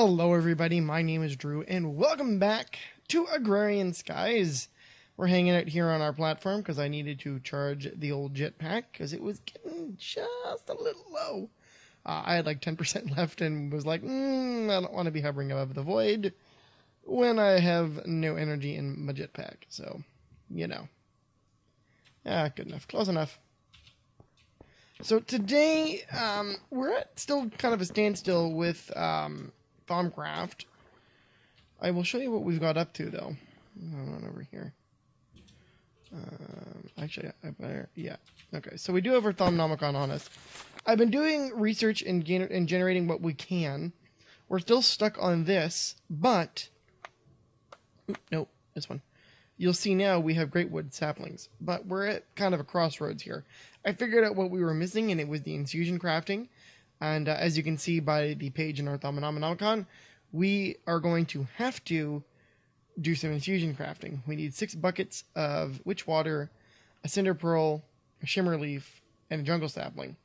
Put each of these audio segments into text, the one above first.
Hello everybody, my name is Drew, and welcome back to Agrarian Skies. We're hanging out here on our platform because I needed to charge the old jetpack because it was getting just a little low. I had like 10% left and was like, I don't want to be hovering above the void when I have no energy in my jetpack. So, you know. Good enough. Close enough. So today, we're at still kind of a standstill with Thaumcraft. I will show you what we've got up to, though. Hold on over here. Actually, I better, yeah. Okay, so we do have our Thaumonomicon on us. I've been doing research and generating what we can. We're still stuck on this, but... nope, this one. You'll see now we have great wood saplings, but we're at kind of a crossroads here. I figured out what we were missing, and it was the infusion crafting. And as you can see by the page in our Thaumonomicon, we are going to have to do some infusion crafting. We need 6 buckets of witch water, a cinder pearl, a shimmer leaf, and a jungle sapling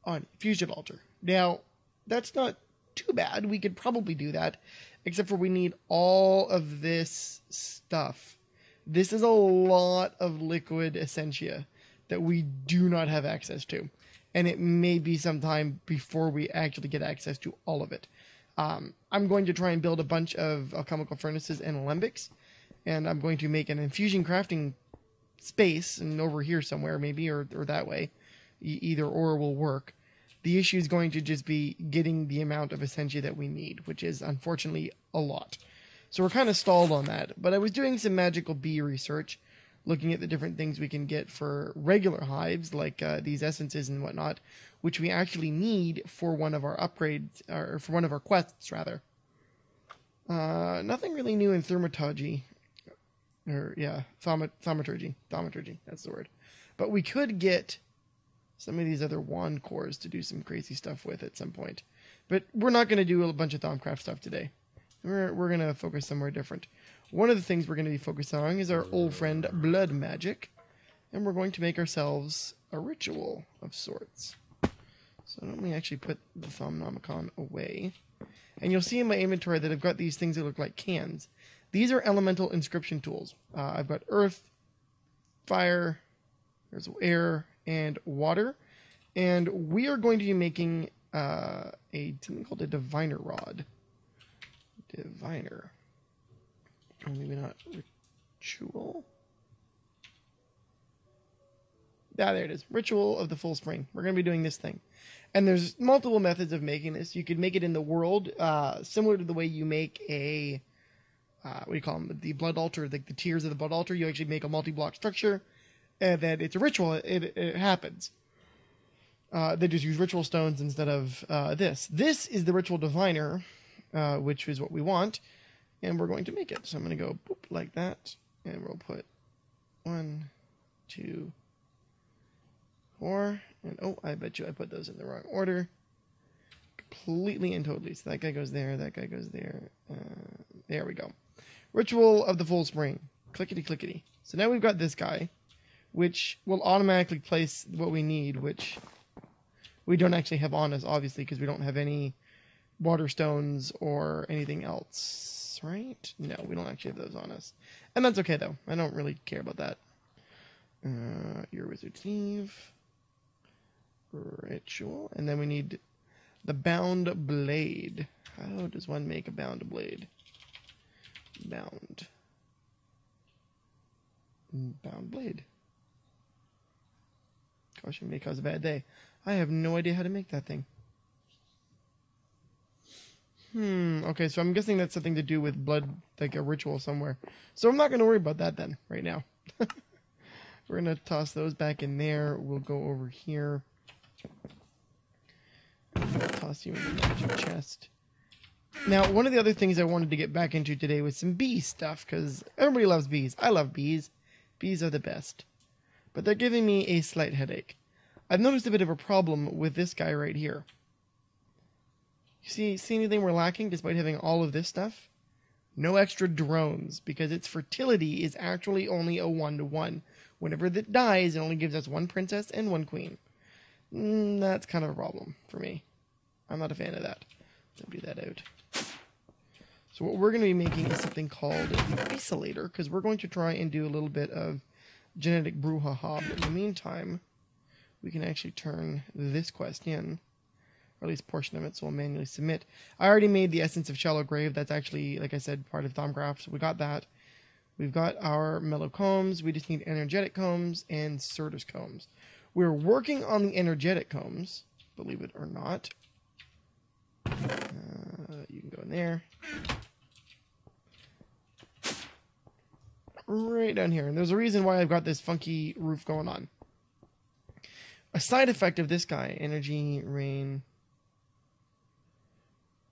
on fusion altar. Now, that's not too bad. We could probably do that, except for we need all of this stuff. This is a lot of liquid essentia that we do not have access to. And it may be some time before we actually get access to all of it. I'm going to try and build a bunch of alchemical furnaces and alembics. And I'm going to make an infusion crafting space, and over here somewhere maybe, or that way. Either or will work. The issue is going to just be getting the amount of essentia that we need, which is unfortunately a lot. So we're kind of stalled on that. But I was doing some magical bee research, looking at the different things we can get for regular hives, like these essences and whatnot, which we actually need for one of our upgrades, or for one of our quests, rather. Nothing really new in thaumaturgy. Or, yeah, thaumaturgy. Thaumaturgy, that's the word. But we could get some of these other wand cores to do some crazy stuff with at some point. But we're not going to do a bunch of Thaumcraft stuff today. We're going to focus somewhere different. One of the things we're going to be focused on is our old friend blood magic. And we're going to make ourselves a ritual of sorts. So let me actually put the Thaumonomicon away. And you'll see in my inventory that I've got these things that look like cans. These are elemental inscription tools. I've got earth, fire, there's air, and water. And we are going to be making something called a diviner rod. Diviner. Or maybe not ritual. There it is. Ritual of the full spring. We're going to be doing this thing. And there's multiple methods of making this. You could make it in the world, similar to the way you make a, what do you call them? The blood altar, like the tiers of the blood altar. You actually make a multi-block structure, and then it's a ritual. It happens. They just use ritual stones instead of this. This is the ritual diviner, which is what we want. And we're going to make it. So I'm going to go boop like that. And we'll put 1, 2, 4. And oh, I bet you I put those in the wrong order. Completely and totally. So that guy goes there. That guy goes there. There we go. Ritual of the full spring. Clickety clickety. So now we've got this guy, which will automatically place what we need, which we don't actually have on us, obviously, because we don't have any water stones or anything else. Right? No, we don't actually have those on us. And that's okay, though. I don't really care about that. Your wizard sleeve. Ritual. And then we need the bound blade. How does one make a bound blade? Bound blade. Gosh, it may cause a bad day. I have no idea how to make that thing. Okay, so I'm guessing that's something to do with blood, like a ritual somewhere. So I'm not going to worry about that then, right now. We're going to toss those back in there. We'll go over here. I'll toss you in the magic chest. Now, one of the other things I wanted to get back into today was some bee stuff, because everybody loves bees. I love bees. Bees are the best. But they're giving me a slight headache. I've noticed a bit of a problem with this guy right here. You see anything we're lacking despite having all of this stuff? No extra drones, because its fertility is actually only a 1-to-1. Whenever that dies, it only gives us 1 princess and 1 queen. That's kind of a problem for me. I'm not a fan of that. Empty that out. So what we're going to be making is something called the isolator, because we're going to try and do a little bit of genetic brouhaha. But in the meantime, we can actually turn this quest in, or at least a portion of it, so we'll manually submit. I already made the Essence of Shallow Grave. That's actually, like I said, part of Thaumcraft, so we got that. We've got our mellow combs. We just need energetic combs and Certus combs. We're working on the energetic combs, believe it or not. You can go in there. Right down here. And there's a reason why I've got this funky roof going on. A side effect of this guy, energy, rain.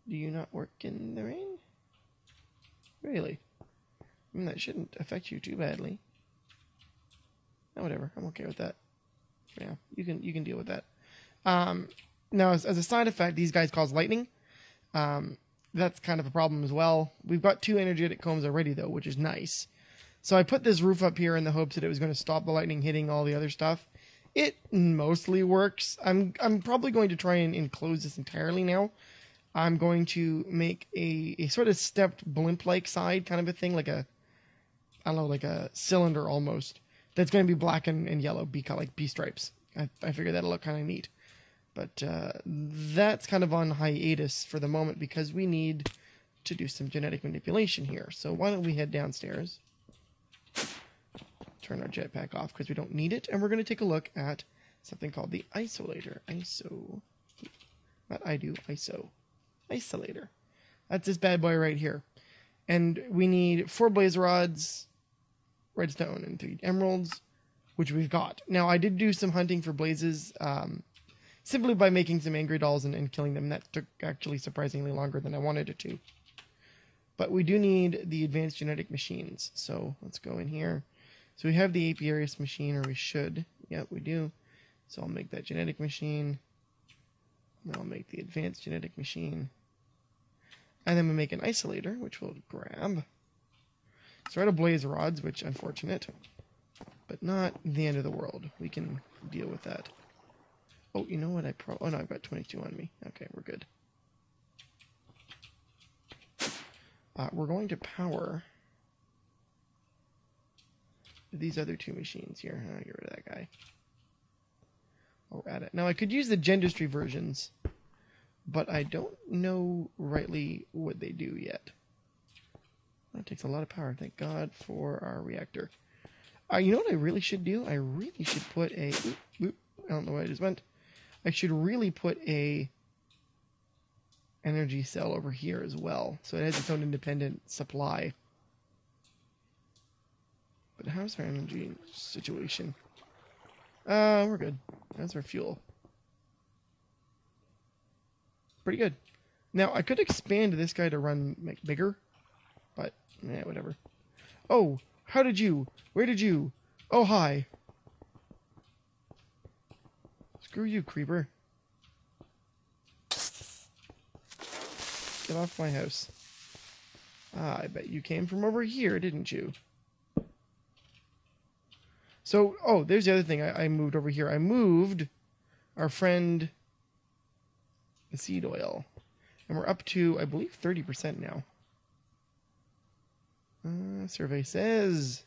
Do you not work in the rain? Really? That shouldn't affect you too badly. Oh, whatever. I'm okay with that. Yeah, you can deal with that. Now, as a side effect, these guys cause lightning. That's kind of a problem as well. We've got 2 energetic combs already, though, which is nice. So I put this roof up here in the hopes that it was going to stop the lightning hitting all the other stuff. It mostly works. I'm probably going to try and enclose this entirely now. I'm going to make a sort of stepped blimp-like side kind of a thing, like a, I don't know, like a cylinder almost. That's going to be black and yellow, like bee stripes. I figured that'll look kind of neat. But that's kind of on hiatus for the moment because we need to do some genetic manipulation here. So why don't we head downstairs, turn our jetpack off because we don't need it, and we're going to take a look at something called the isolator. Isolator. That's this bad boy right here. And we need 4 blaze rods, redstone, and 3 emeralds, which we've got. Now, I did do some hunting for blazes, simply by making some angry dolls and killing them. That took actually surprisingly longer than I wanted it to. But we do need the advanced genetic machines. So let's go in here. So we have the apiarius machine, or we should. Yep, we do. So I'll make that genetic machine. Then I'll make the advanced genetic machine. And then we make an isolator, which we'll grab. So we're out of blaze rods, which unfortunate. But not the end of the world. We can deal with that. Oh, you know what? Oh no, I've got 22 on me. Okay, we're good. We're going to power these other 2 machines here. I'll get rid of that guy. While we're at it. Now, I could use the Gendustry versions, but I don't know rightly what they do yet. That takes a lot of power. Thank God for our reactor. You know what I really should do? I really should put a... I don't know where I just went. I should really put a energy cell over here as well, so it has its own independent supply. But how's our energy situation? We're good. That's our fuel. Pretty good. Now, I could expand this guy to run bigger, but, whatever. Oh, how did you? Where did you? Oh, hi. Screw you, creeper. Get off my house. I bet you came from over here, didn't you? So, oh, there's the other thing. I moved over here. I moved our friend, the seed oil. And we're up to, I believe, 30% now. Survey says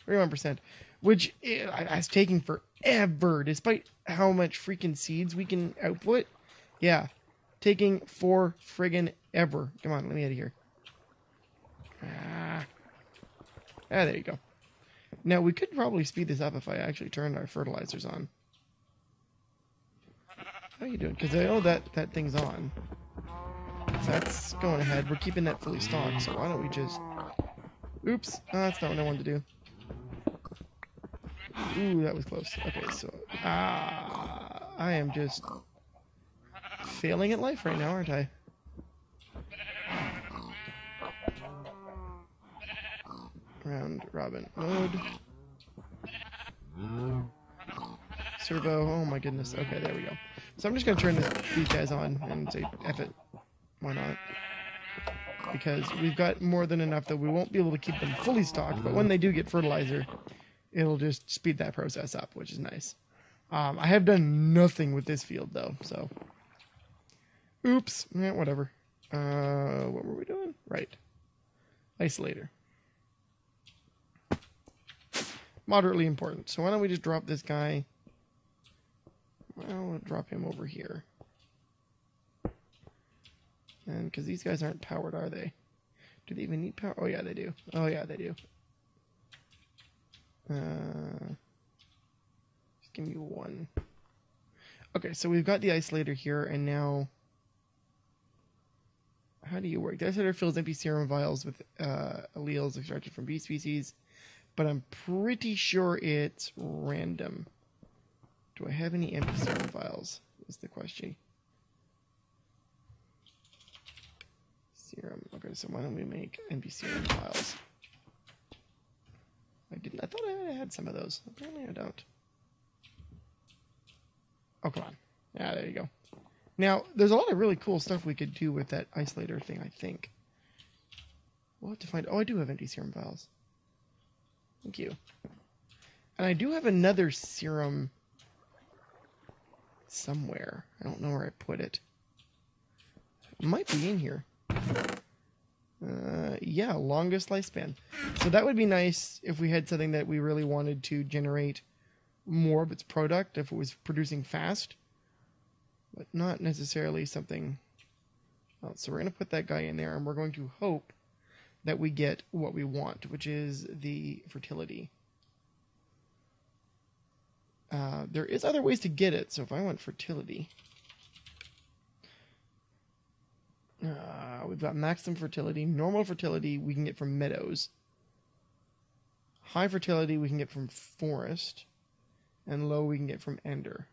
31%. Which is taking forever, despite how much freaking seeds we can output. Yeah, taking for friggin' ever. Come on, let me out of here. There you go. Now, we could probably speed this up if I actually turned our fertilizers on. How are you doing? Because I know that thing's on. So that's going ahead. We're keeping that fully stocked, so why don't we just... Oops. That's not what I wanted to do. Ooh, that was close. Okay, so... I am just... failing at life right now, aren't I? Round robin mode. Servo. Oh my goodness. Okay, there we go. So I'm just going to turn these guys on and say, F it. Why not? Because we've got more than enough that we won't be able to keep them fully stocked, but when they do get fertilizer, it'll just speed that process up, which is nice. I have done nothing with this field, though, so... Oops. Whatever. What were we doing? Right. isolator. Moderately important. So why don't we just drop this guy? Well, we'll drop him over here. And because these guys aren't powered, are they? Do they even need power? Oh, yeah, they do. Oh, yeah, they do. Just give me one. Okay, so we've got the isolator here, and now... How do you work? The isolator fills empty serum vials with alleles extracted from bee species, but I'm pretty sure it's random. Do I have any empty serum vials? Is the question. Serum. Okay, so why don't we make empty serum vials? I thought I had some of those. Apparently I don't. Oh, come on. Yeah, there you go. Now, there's a lot of really cool stuff we could do with that isolator thing, I think. We'll have to find... Oh, I do have empty serum vials. Thank you. And I do have another serum somewhere. I don't know where I put it. It might be in here. Yeah, longest lifespan. So that would be nice if we had something that we really wanted to generate more of its product, if it was producing fast. But not necessarily something else. So we're going to put that guy in there, and we're going to hope that we get what we want, which is the fertility. There is other ways to get it, so if I want fertility... we've got maximum fertility. Normal fertility we can get from meadows. High fertility we can get from forest. And low we can get from ender.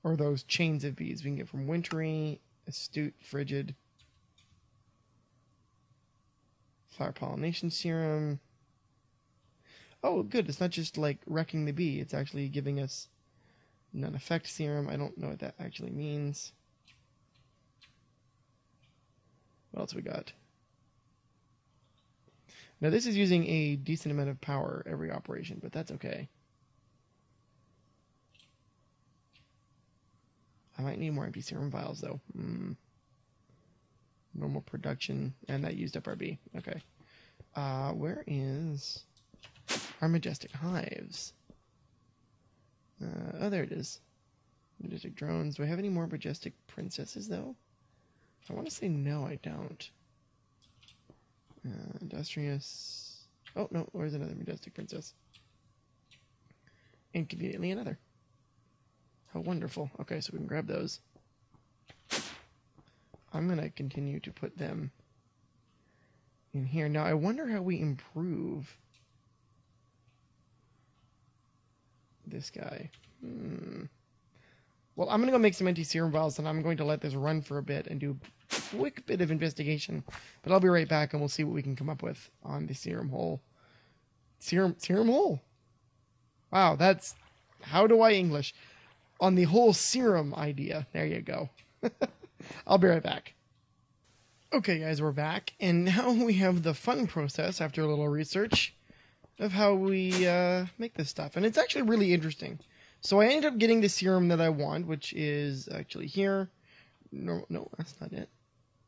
Or those chains of bees we can get from wintry, astute, frigid. Flower pollination serum. Oh, good. It's not just like wrecking the bee. It's actually giving us non-effect serum. I don't know what that actually means. What else we got? Now this is using a decent amount of power every operation, but that's okay. I might need more empty serum vials though. Normal production, and that used up our bee. Okay. Where is our majestic hives? Oh, there it is. Majestic drones. Do I have any more majestic princesses though? I want to say no, I don't. Industrious. Oh, no, where's another majestic princess? Inconveniently another. How wonderful. Okay, so we can grab those. I'm going to continue to put them in here. Now, I wonder how we improve this guy. Well, I'm going to go make some empty serum vials, and I'm going to let this run for a bit and do a quick bit of investigation. But I'll be right back, and we'll see what we can come up with on the serum hole. Serum hole? Wow, that's... How do I English? On the whole serum idea. There you go. I'll be right back. Okay, guys, we're back. And now we have the fun process, after a little research, of how we make this stuff. And it's actually really interesting. So I ended up getting the serum that I want, which is actually here. No, that's not it.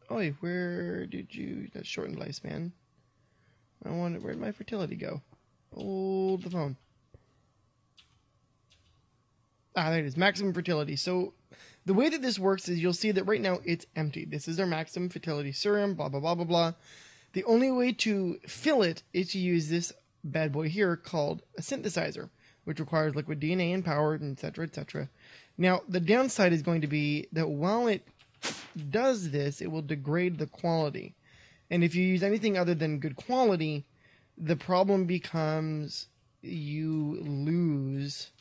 Oh, wait, where did you... That's shortened lifespan. I wanted... Where'd my fertility go? Hold the phone. Ah, there it is. Maximum fertility. So the way that this works is you'll see that right now it's empty. This is our maximum fertility serum, blah, blah, blah, blah, blah. The only way to fill it is to use this bad boy here called a synthesizer, which requires liquid DNA and power, and etc., etc. Now, the downside is going to be that while it does this, it will degrade the quality. And if you use anything other than good quality, the problem becomes you lose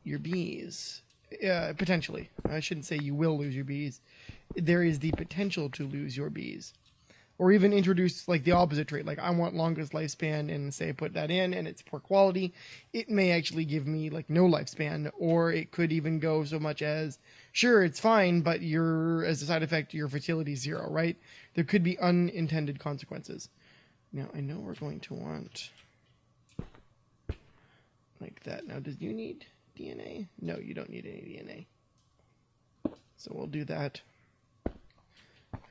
your bees. Potentially. I shouldn't say you will lose your bees. There is the potential to lose your bees. Or even introduce like the opposite trait. Like I want longest lifespan and say I put that in and it's poor quality. It may actually give me like no lifespan. Or it could even go so much as, sure, it's fine, but as a side effect, your fertility is 0, right? There could be unintended consequences. Now, I know we're going to want like that. Now, do you need DNA? No, you don't need any DNA. So we'll do that.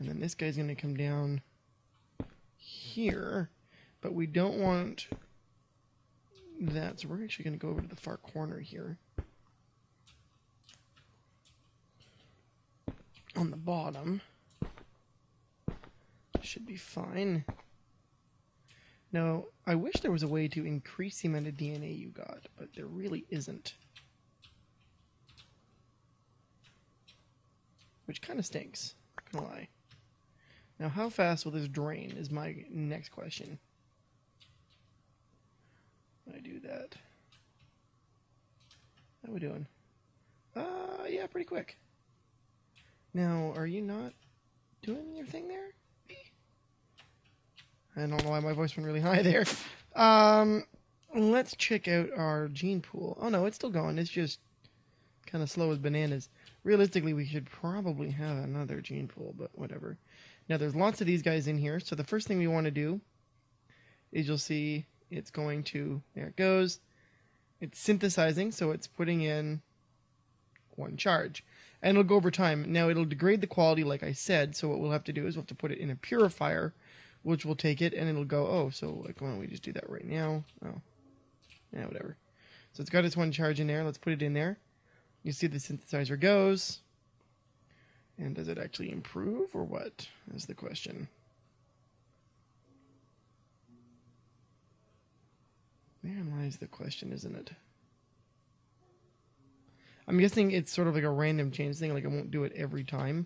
And then this guy's going to come down here. But we don't want that. So we're actually going to go over to the far corner here. On the bottom. Should be fine. Now, I wish there was a way to increase the amount of DNA you got, but there really isn't. Which kind of stinks, not gonna lie. Now, how fast will this drain is my next question. When I do that. How are we doing? Yeah, pretty quick. Now, are you not doing your thing there? I don't know why my voice went really high there. Let's check out our gene pool. Oh no, it's still going. It's just kind of slow as bananas. Realistically, we should probably have another gene pool, but whatever. Now, there's lots of these guys in here. So the first thing we want to do is you'll see it's going to, there it goes. It's synthesizing, so it's putting in one charge. And it'll go over time. Now, it'll degrade the quality, like I said, so what we'll have to do is we'll have to put it in a purifier, which will take it, and it'll go, oh, so like, why don't we just do that right now? Oh, yeah, whatever. So it's got its one charge in there. Let's put it in there. You see the synthesizer goes. And does it actually improve, or what is the question? Therein lies the question, isn't it? I'm guessing it's sort of like a random change thing, like it won't do it every time.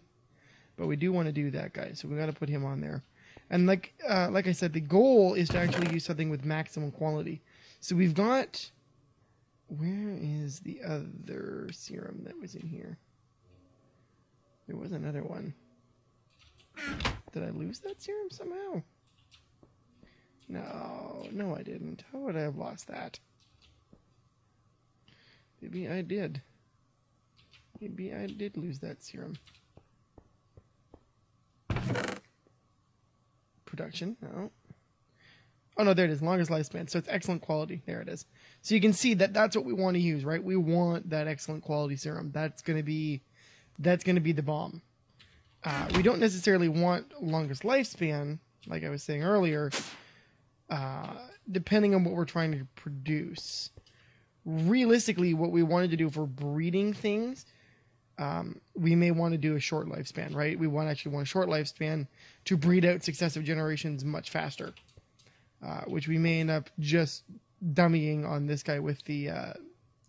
But we do want to do that guy, so we got to put him on there. And like I said, the goal is to actually use something with maximum quality. So we've got... Where is the other serum that was in here? There was another one. Did I lose that serum somehow? No, I didn't. How would I have lost that? Maybe I did. Maybe I did lose that serum. Production, no. Oh no, there it is, longest lifespan. So it's excellent quality. There it is. So you can see that that's what we want to use, right? We want that excellent quality serum. That's gonna be the bomb. We don't necessarily want longest lifespan, like I was saying earlier, depending on what we're trying to produce. Realistically, what we wanted to do for breeding things, we may want to do a short lifespan, right? We actually want a short lifespan to breed out successive generations much faster, which we may end up just dummying on this guy with the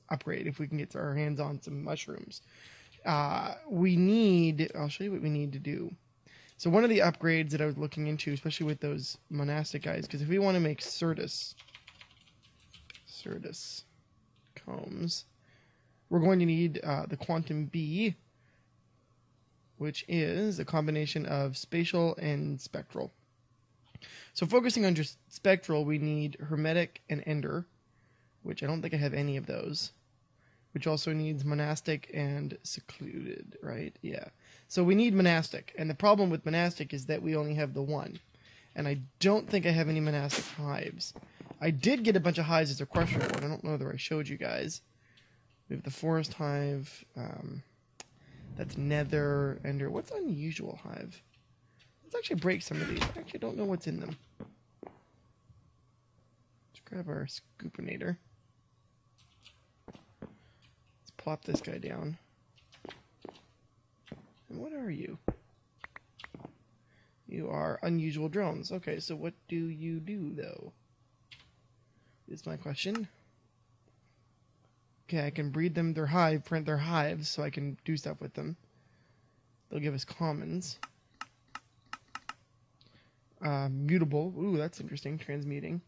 upgrade if we can get our hands on some mushrooms. I'll show you what we need to do. So one of the upgrades that I was looking into, especially with those monastic guys, because if we want to make Certus combs, we're going to need the Quantum Bee, which is a combination of spatial and spectral. So focusing on just spectral, we need Hermetic and Ender, which I don't think I have any of those, which also needs Monastic and Secluded, right? Yeah. So we need Monastic, and the problem with Monastic is that we only have the one, and I don't think I have any Monastic hives. I did get a bunch of hives as a crush reward. I don't know whether I showed you guys. We have the Forest Hive, that's Nether, Ender. What's Unusual Hive? Let's actually break some of these. I actually don't know what's in them. Let's grab our Scoopinator. Let's plop this guy down. And what are you? You are Unusual Drones. Okay, so what do you do, though? Is my question. Okay, I can breed them print their hives, so I can do stuff with them. They'll give us commons. Mutable. Ooh, that's interesting. Transmuting.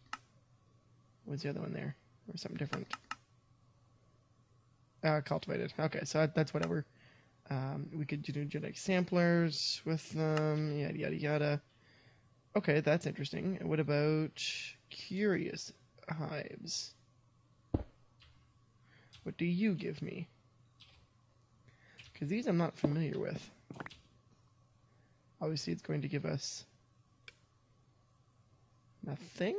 What's the other one there? Or something different? Cultivated. Okay, so that's whatever. We could do genetic samplers with them. Yada, yada, yada. Okay, that's interesting. And what about curious hives? What do you give me? Because these I'm not familiar with. Obviously, it's going to give us nothing.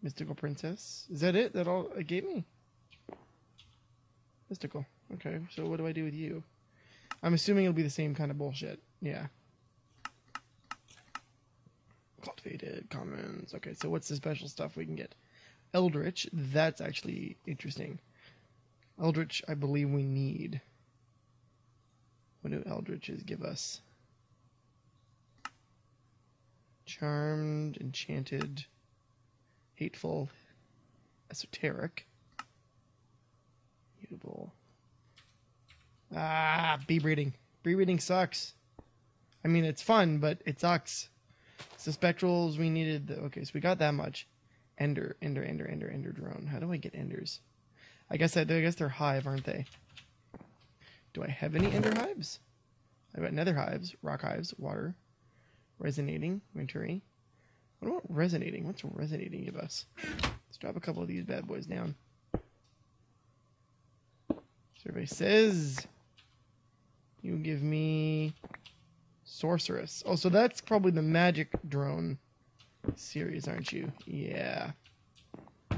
Mystical Princess. Is that it? That all it gave me? Mystical. Okay, so what do I do with you? I'm assuming it'll be the same kind of bullshit. Yeah. Cultivated, commons. Okay, so what's the special stuff we can get? Eldritch. That's actually interesting. Eldritch, I believe we need. What do Eldritches give us? Charmed, enchanted, hateful, esoteric, mutable. Ah, bee breeding. Bee breeding sucks. I mean, it's fun, but it sucks. So spectrals, we needed. Okay, so we got that much. Ender drone. How do I get enders? I guess they're hive, aren't they? Do I have any ender hives? I've got nether hives, rock hives, water, resonating, wintry. What about resonating? What's resonating give us? Let's drop a couple of these bad boys down. Survey says you give me sorceress. Oh, so that's probably the magic drone series, aren't you? Yeah.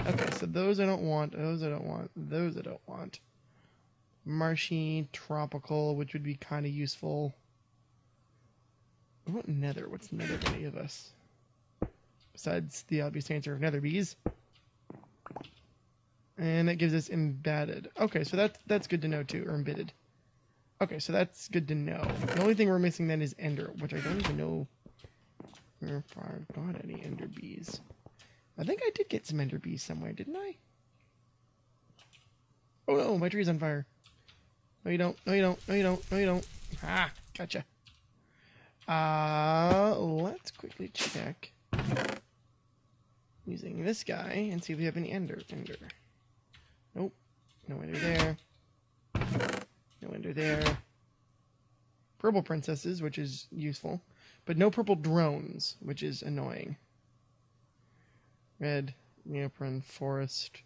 Okay, so those I don't want. Those I don't want. Those I don't want. Marshy, tropical, which would be kind of useful. What nether? What's nether going to give us? Besides the obvious answer of nether bees. And that gives us embedded. Okay, so that's good to know too, or embedded. Okay, so that's good to know. The only thing we're missing then is ender, which I don't even know if I've got any ender bees. I think I did get some ender bees somewhere, didn't I? Oh no, my tree's on fire. No you don't, no you don't, no you don't, no you don't. Ah, gotcha. Let's quickly check using this guy and see if we have any ender. Nope. No ender there. No ender there. Purple princesses, which is useful. But no purple drones, which is annoying. Red, neoprene, forest.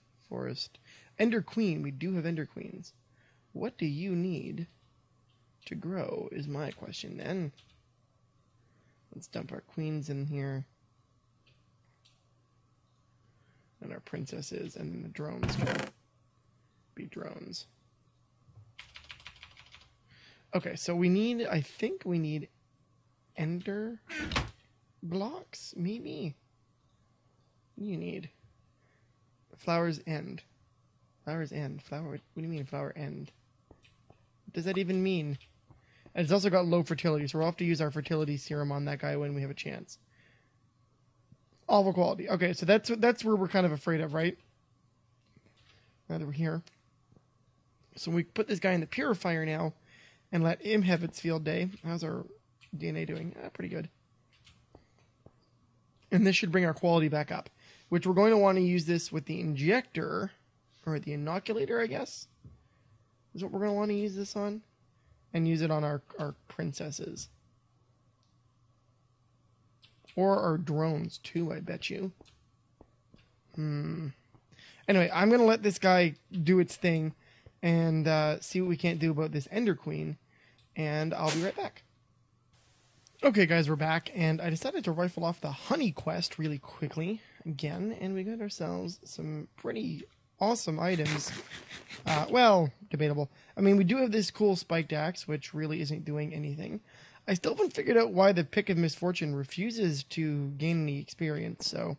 Ender queen. We do have ender queens. What do you need to grow is my question then. Let's dump our queens in here. And our princesses, and then the drones can be drones. Okay, so we need, I think we need ender blocks, maybe? What do you need? Flowers end. Flowers end. Flower, what do you mean flower end? What does that even mean? And it's also got low fertility, so we'll have to use our fertility serum on that guy when we have a chance. Awful quality. Okay, so that's where we're kind of afraid of, right? Now that we're here. So we put this guy in the purifier now and let him have its field day. How's our DNA doing? Pretty good. And this should bring our quality back up, which we're going to want to use this with the injector, or the inoculator, I guess, is what we're going to want to use this on, and use it on our princesses. Or our drones, too, I bet you. Anyway, I'm going to let this guy do its thing and see what we can't do about this Ender Queen, and I'll be right back. Okay, guys, we're back, and I decided to rifle off the honey quest really quickly again, and we got ourselves some pretty awesome items. Well, debatable. I mean, we do have this cool spiked axe, which really isn't doing anything. I still haven't figured out why the Pick of Misfortune refuses to gain any experience, so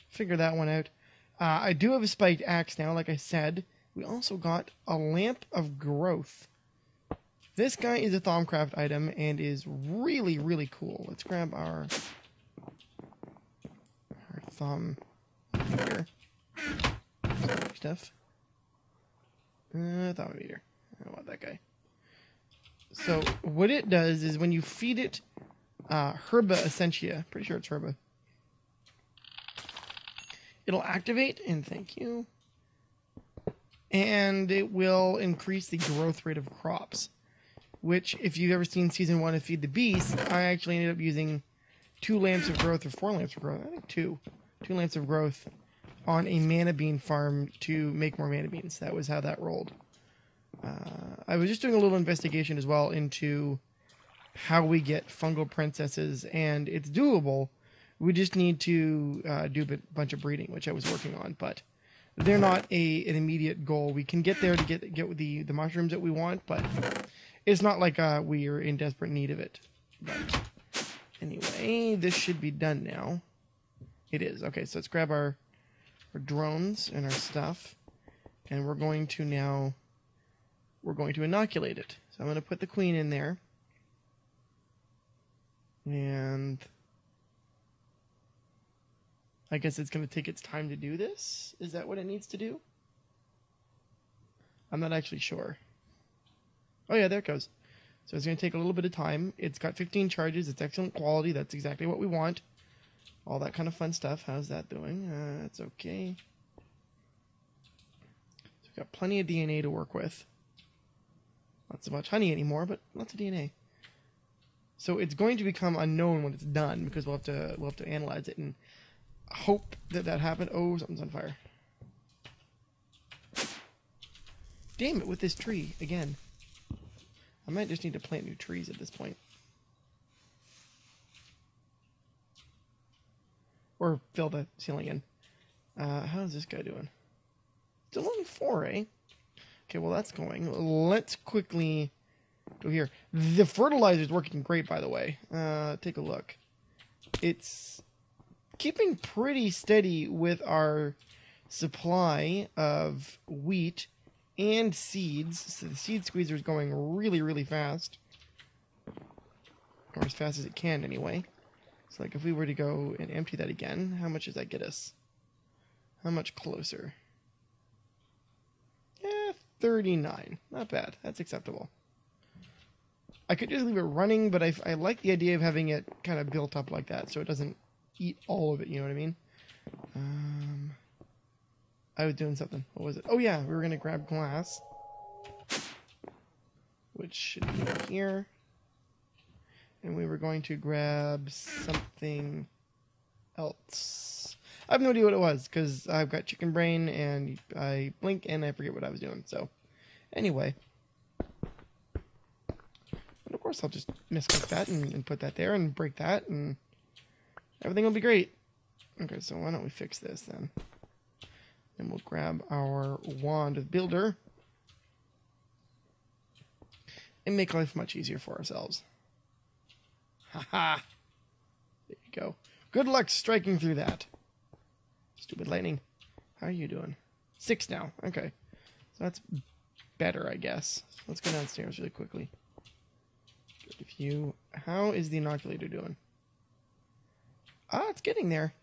figure that one out. I do have a spiked axe now, like I said. We also got a Lamp of Growth. This guy is a Thaumcraft item and is really, really cool. Let's grab our thumb here. Stuff. Thumb meter. I don't want that guy. So what it does is when you feed it Herba Essentia, pretty sure it's Herba, it'll activate, and thank you, and it will increase the growth rate of crops, which, if you've ever seen Season 1 of Feed the Beast, I actually ended up using 2 lamps of growth, or 4 lamps of growth, I think 2 lamps of growth on a mana bean farm to make more mana beans. That was how that rolled. I was just doing a little investigation as well into how we get fungal princesses, and it's doable. We just need to do a bunch of breeding, which I was working on, but they're not an immediate goal. We can get there to get the mushrooms that we want, but It's not like we are in desperate need of it. But anyway, this should be done now. It is. Okay, so let's grab our drones and our stuff. And we're going to inoculate it. So I'm going to put the queen in there. And I guess it's going to take its time to do this. Is that what it needs to do? I'm not actually sure. Oh yeah, there it goes. So it's going to take a little bit of time. It's got 15 charges. It's excellent quality. That's exactly what we want. All that kind of fun stuff. How's that doing? That's okay. So we've got plenty of DNA to work with. Not so much honey anymore, but lots of DNA. So it's going to become unknown when it's done because we'll have to analyze it and hope that happened. Oh, something's on fire. Damn it with this tree again. I might just need to plant new trees at this point. Or fill the ceiling in. How's this guy doing? Still on 4, eh? Okay, well that's going. Let's quickly go here. The fertilizer is working great, by the way. Take a look. It's keeping pretty steady with our supply of wheat and seeds. So the seed squeezer is going really, really fast. Or as fast as it can, anyway. So, like, if we were to go and empty that again, how much does that get us? How much closer? 39. Not bad. That's acceptable. I could just leave it running, but I like the idea of having it kind of built up like that so it doesn't eat all of it, you know what I mean? I was doing something. What was it? Oh yeah, we were going to grab glass. Which should be here. And we were going to grab something else. I have no idea what it was, because I've got chicken brain, and I blink, and I forget what I was doing. So, anyway. And of course, I'll just miscook that and put that there and break that, and everything will be great. Okay, so why don't we fix this, then? And we'll grab our wand of builder and make life much easier for ourselves. Haha! There you go. Good luck striking through that. Stupid lightning. How are you doing? 6 now. Okay. So that's better, I guess. Let's go downstairs really quickly. How is the inoculator doing? It's getting there.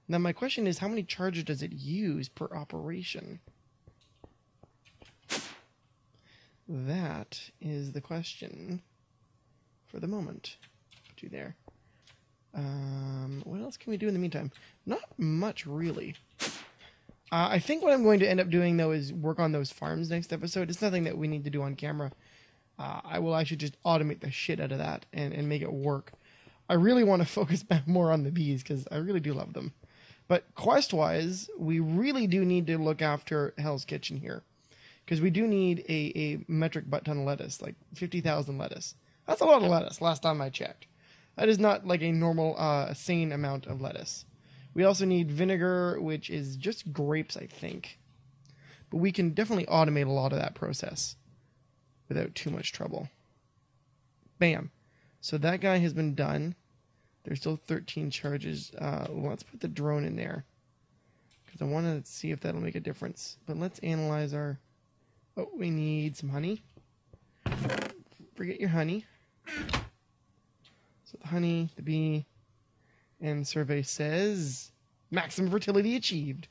Now my question is, how many charges does it use per operation? That is the question for the moment. Put you there. What else can we do in the meantime? Not much, really. I think what I'm going to end up doing, though, is work on those farms next episode. It's nothing that we need to do on camera. I will actually just automate the shit out of that and make it work. I really want to focus back more on the bees, because I really do love them. But quest-wise, we really do need to look after Hell's Kitchen here. Because we do need a metric butt-ton lettuce, like 50,000 lettuce. That's a lot of lettuce, last time I checked. That is not like a normal, sane amount of lettuce. We also need vinegar, which is just grapes, I think. But we can definitely automate a lot of that process without too much trouble. Bam. So that guy has been done. There's still 13 charges. Let's put the drone in there, because I want to see if that'll make a difference. But let's analyze our... Oh, we need some honey. Forget your honey. So the honey, the bee, and survey says maximum fertility achieved.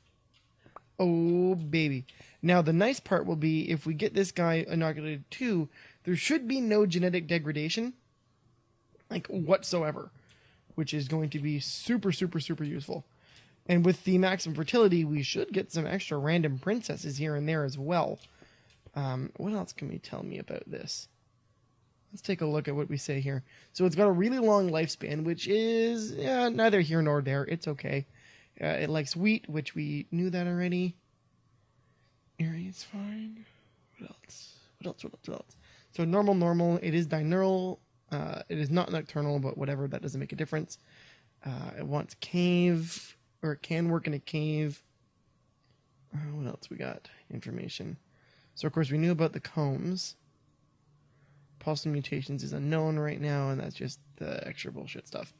Oh, baby. Now, the nice part will be if we get this guy inoculated too, there should be no genetic degradation, like whatsoever, which is going to be super, super, super useful. And with the maximum fertility, we should get some extra random princesses here and there as well. What else can we tell me about this? Let's take a look at what we say here. So it's got a really long lifespan, which is neither here nor there. It's okay. It likes wheat, which we knew that already. Area's fine. What else? So normal. It is diurnal. It is not nocturnal, but whatever. That doesn't make a difference. It wants cave, or it can work in a cave. What else we got? Information. So, of course, we knew about the combs. Pulse mutations is unknown right now, and that's just the extra bullshit stuff.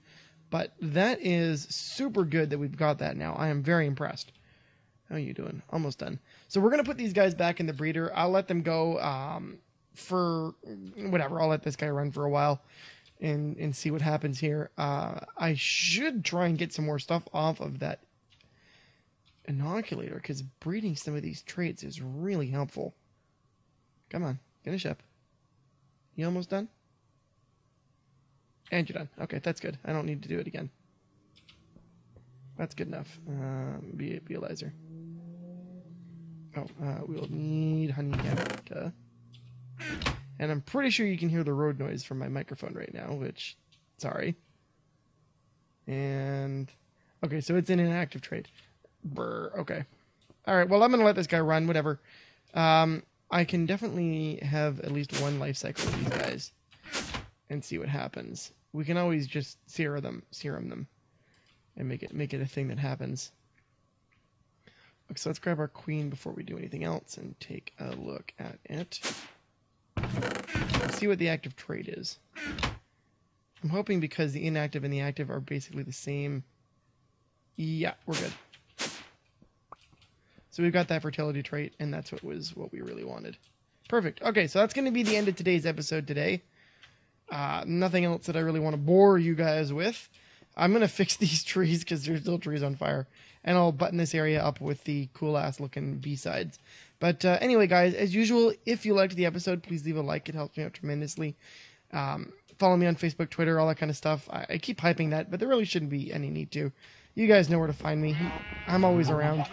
But that is super good that we've got that now. I am very impressed. How are you doing? Almost done. So we're going to put these guys back in the breeder. I'll let them go for whatever. I'll let this guy run for a while and see what happens here. I should try and get some more stuff off of that inoculator, because breeding some of these traits is really helpful. Come on, finish up. You almost done? And you're done. Okay, that's good. I don't need to do it again. That's good enough. Bealizer. Oh, we'll need honey hammer. And I'm pretty sure you can hear the road noise from my microphone right now, which, sorry. And, okay, so it's an inactive trait. Brr, okay. Alright, well, I'm going to let this guy run, whatever. I can definitely have at least one life cycle with these guys and see what happens. We can always just serum them and make it a thing that happens. Okay, so let's grab our queen before we do anything else and take a look at it. Let's see what the active trait is. I'm hoping because the inactive and the active are basically the same. Yeah, we're good. So we've got that fertility trait, and that's what we really wanted. Perfect. Okay, so that's going to be the end of today's episode today. Nothing else that I really want to bore you guys with. I'm going to fix these trees because there's still trees on fire. And I'll button this area up with the cool-ass looking B-sides. But anyway, guys, as usual, if you liked the episode, please leave a like. It helps me out tremendously. Follow me on Facebook, Twitter, all that kind of stuff. I keep hyping that, but there really shouldn't be any need to. You guys know where to find me. I'm always around.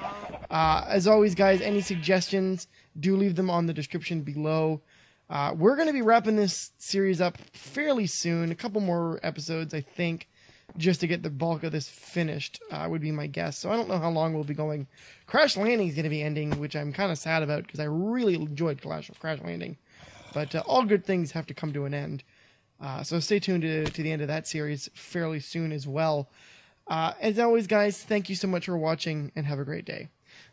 As always, guys, any suggestions, do leave them on the description below. We're going to be wrapping this series up fairly soon. A couple more episodes, I think, just to get the bulk of this finished, would be my guess. So I don't know how long we'll be going. Crash Landing is going to be ending, which I'm kind of sad about because I really enjoyed Crash Landing. But all good things have to come to an end. So stay tuned to the end of that series fairly soon as well. As always, guys, thank you so much for watching and have a great day.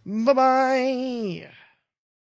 Bye-bye!